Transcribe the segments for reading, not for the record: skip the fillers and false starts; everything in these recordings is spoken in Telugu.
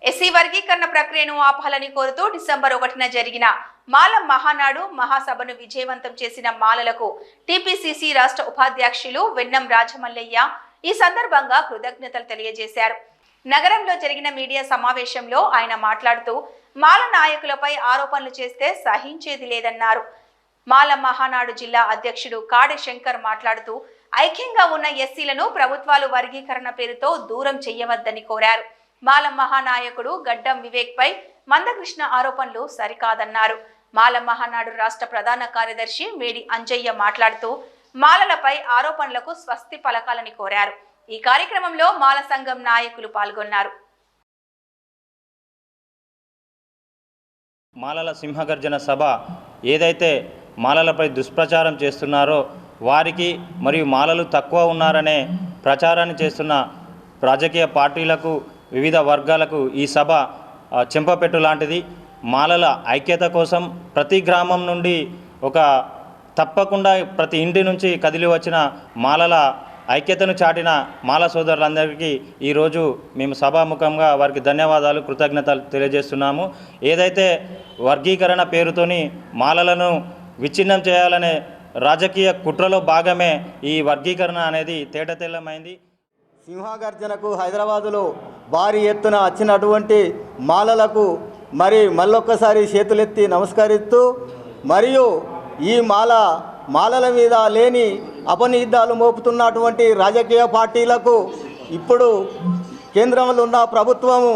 ఎస్సీ వర్గీకరణ ప్రక్రియను ఆపాలని కోరుతూ డిసెంబర్ 1న జరిగిన మాల మహానాడు మహాసభను విజయవంతం చేసిన మాలలకు టీపీసీసీ రాష్ట్ర ఉపాధ్యక్షులు వెన్నం రాజమల్లయ్య ఈ సందర్భంగా కృతజ్ఞతలు తెలియజేశారు. నగరంలో జరిగిన మీడియా సమావేశంలో ఆయన మాట్లాడుతూ మాల నాయకులపై ఆరోపణలు చేస్తే సహించేది లేదన్నారు. మాల మహానాడు జిల్లా అధ్యక్షుడు కాడే శంకర్ మాట్లాడుతూ ఐక్యంగా ఉన్న ఎస్సీలను ప్రభుత్వాలు వర్గీకరణ పేరుతో దూరం చేయవద్దని కోరారు. మాల మహానాయకుడు గడ్డం వివేక్ పై మందకృష్ణ ఆరోపణలు సరికాదన్నారు. మాల మహానాడు రాష్ట్ర ప్రధాన కార్యదర్శి మేడి అంజయ్య మాట్లాడుతూ మాలలపై ఆరోపణలకు స్వస్తి పలకాలని కోరారు. ఈ కార్యక్రమంలో మాల సంఘం నాయకులు పాల్గొన్నారు. మాలల సింహగర్జన సభ ఏదైతే మాలలపై దుష్ప్రచారం చేస్తున్నారో వారికి మరియు మాలలు తక్కువ ఉన్నారనే ప్రచారాన్ని చేస్తున్న రాజకీయ పార్టీలకు వివిధ వర్గాలకు ఈ సభ చెంపపెట్టు లాంటిది. మాలల ఐక్యత కోసం ప్రతి గ్రామం నుండి తప్పకుండా ప్రతి ఇంటి నుంచి కదిలి వచ్చిన మాలల ఐక్యతను చాటిన మాల సోదరులందరికీ ఈరోజు మేము సభాముఖంగా వారికి ధన్యవాదాలు కృతజ్ఞతలు తెలియజేస్తున్నాము. ఏదైతే వర్గీకరణ పేరుతోని మాలలను విచ్ఛిన్నం చేయాలనే రాజకీయ కుట్రలో భాగమే ఈ వర్గీకరణ అనేది తేటతెల్లమైంది. సింహగర్జనకు హైదరాబాదులో భారీ ఎత్తున వచ్చినటువంటి మాలలకు మళ్ళొక్కసారి చేతులెత్తి నమస్కరిస్తూ మరియు ఈ మాలల మీద లేని అపనిందాలు మోపుతున్నటువంటి రాజకీయ పార్టీలకు ఇప్పుడు కేంద్రంలో ఉన్న ప్రభుత్వము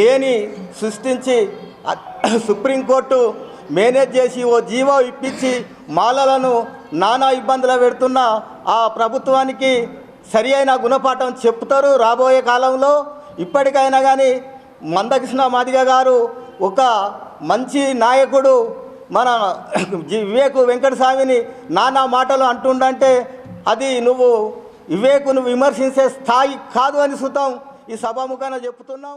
లేని సృష్టించి సుప్రీంకోర్టు మేనేజ్ చేసి ఓ జీవో ఇప్పించి మాలలను నానా ఇబ్బందులు పెడుతున్న ఆ ప్రభుత్వానికి సరి అయిన గుణపాఠం చెప్తారు రాబోయే కాలంలో. ఇప్పటికైనా కానీ మందకృష్ణ మాదిగ గారు ఒక మంచి నాయకుడు మన వివేకు వెంకటస్వామిని నానా మాటలు అంటుండంటే అది వివేకును విమర్శించే స్థాయి కాదు అని సుతం ఈ సభాముఖాన చెప్తున్నాం.